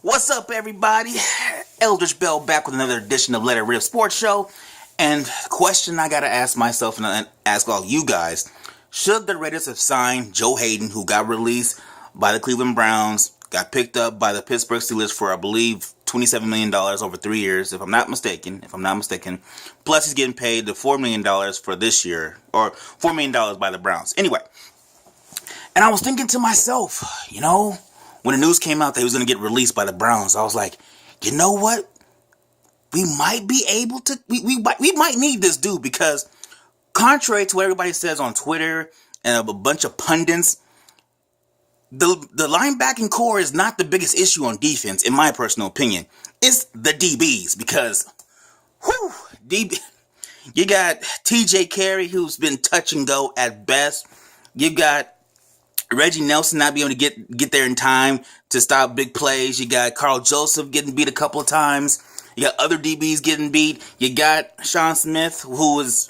What's up, everybody? Eldridge Bell back with another edition of Let It Rip Sports Show. And the question I gotta ask myself and ask all you guys: should the Raiders have signed Joe Haden, who got released by the Cleveland Browns, got picked up by the Pittsburgh Steelers for, I believe, $27 million over 3 years, if I'm not mistaken. Plus, he's getting paid the $4 million for this year, or $4 million by the Browns. Anyway, and I was thinking to myself, when the news came out that he was going to get released by the Browns, I was like, you know what? We might be able to, we might need this dude, because contrary to what everybody says on Twitter and a bunch of pundits, the linebacking core is not the biggest issue on defense, in my personal opinion. It's the DBs, because, you got TJ Carey, who's been touch and go at best. You got Reggie Nelson not being able to get there in time to stop big plays. You got Carl Joseph getting beat a couple of times. You got other DBs getting beat. You got Sean Smith, who was,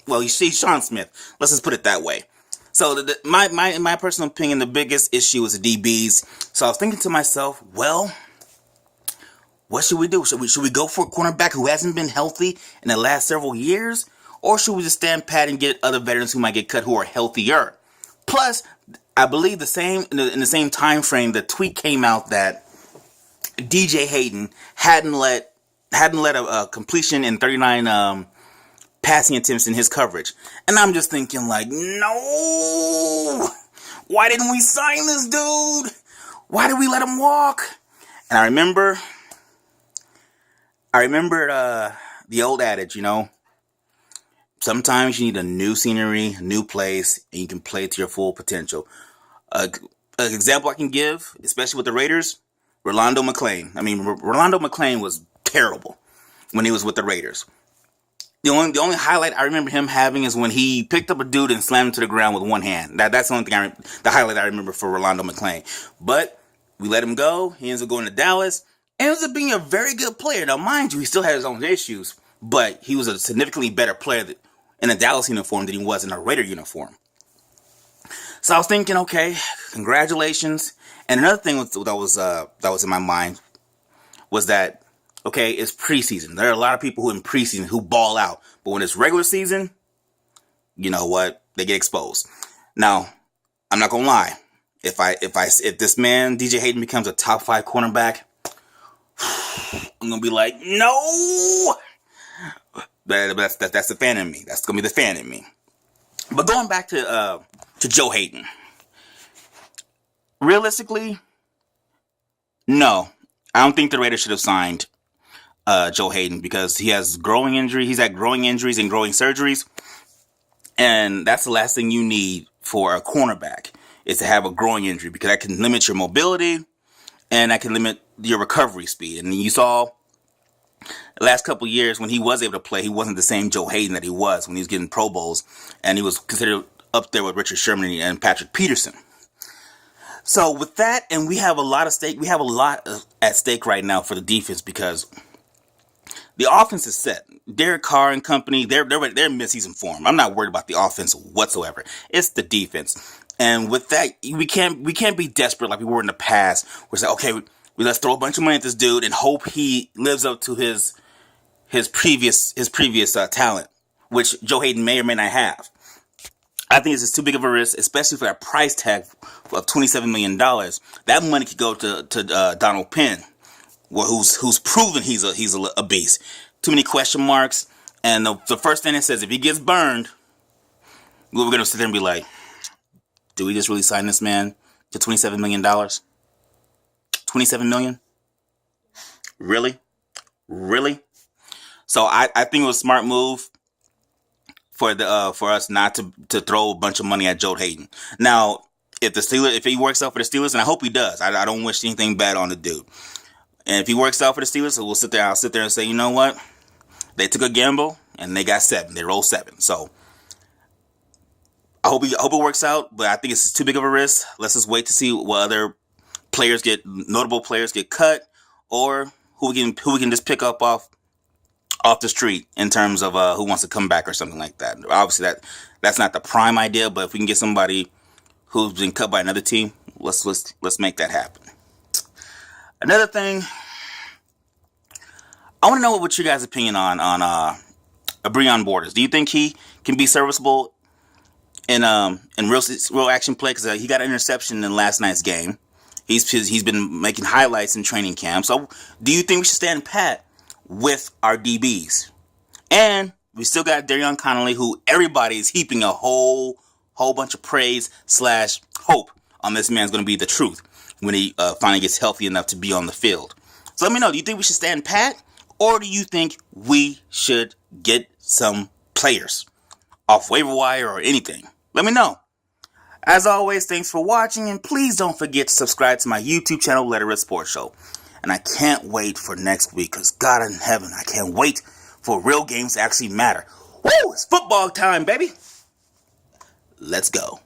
well, you see Sean Smith. Let's just put it that way. So in my personal opinion, the biggest issue is the DBs. So I was thinking to myself, well, what should we do? Should we go for a cornerback who hasn't been healthy in the last several years? Or should we just stand pat and get other veterans who might get cut who are healthier? Plus, I believe in the same time frame, the tweet came out that DJ Haden hadn't let a completion in 39 passing attempts in his coverage. And I'm just thinking, like, no! Why didn't we sign this dude? Why did we let him walk? And I remember the old adage, sometimes you need a new scenery, a new place, and you can play to your full potential. An example I can give, especially with the Raiders, Rolando McClain. Rolando McClain was terrible when he was with the Raiders. The only highlight I remember him having is when he picked up a dude and slammed him to the ground with one hand. That's the only thing the highlight I remember for Rolando McClain. But we let him go. He ends up going to Dallas, and ends up being a very good player. Now, mind you, he still had his own issues, but he was a significantly better player in a Dallas uniform than he was in a Raider uniform. So I was thinking, okay, congratulations. And another thing that was in my mind was that, okay, it's preseason. There are a lot of people who in preseason who ball out, but when it's regular season, you know what? They get exposed. Now, I'm not gonna lie. If this man DJ Haden becomes a top 5 cornerback, I'm gonna be like, no. That's the fan in me. That's gonna be the fan in me. But going back to Joe Haden, realistically, no, I don't think the Raiders should have signed Joe Haden, because he has growing injury. He's had growing injuries and growing surgeries, and that's the last thing you need for a cornerback, is to have a growing injury, because that can limit your mobility and that can limit your recovery speed. And you saw the last couple of years when he was able to play, he wasn't the same Joe Haden that he was when he was getting Pro Bowls, and he was considered up there with Richard Sherman and Patrick Peterson. So with that, and we have a lot at stake right now for the defense, because the offense is set. Derek Carr and company, they're in mid-season form. I'm not worried about the offense whatsoever. It's the defense. And with that, we can't be desperate like we were in the past. We're saying, okay, let's throw a bunch of money at this dude and hope he lives up to his previous talent, which Joe Haden may or may not have. I think it's just too big of a risk, especially for that price tag of $27 million. That money could go to Donald Penn, who's proven he's a beast. Too many question marks, and the first thing it says, if he gets burned, we're gonna sit there and be like, do we just really sign this man to $27 million? $27 million? Really? So I think it was a smart move for us not to throw a bunch of money at Joe Haden. Now, if he works out for the Steelers, and I hope he does, I don't wish anything bad on the dude. And if he works out for the Steelers, I'll sit there and say, you know what? They took a gamble and they got 7. They rolled 7. So I hope it works out, but I think it's too big of a risk. Let's just wait to see what other notable players get cut, or who we can just pick up off the street in terms of who wants to come back or something like that. Obviously, that's not the prime idea, but if we can get somebody who's been cut by another team, let's make that happen. Another thing, I want to know what your guys' opinion on Breon Borders. Do you think he can be serviceable in real action play? Because he got an interception in last night's game. He's been making highlights in training camp. So, do you think we should stand pat with our DBs? And we still got Darion Connolly, who everybody is heaping a whole bunch of praise / hope on. This man's going to be the truth when he finally gets healthy enough to be on the field. So let me know, do you think we should stand pat, or do you think we should get some players off waiver wire or anything? Let me know. As always, thanks for watching, and please don't forget to subscribe to my YouTube channel, Let It Rip Sports Show. And I can't wait for next week, because God in heaven, I can't wait for real games to actually matter. Woo! It's football time, baby! Let's go.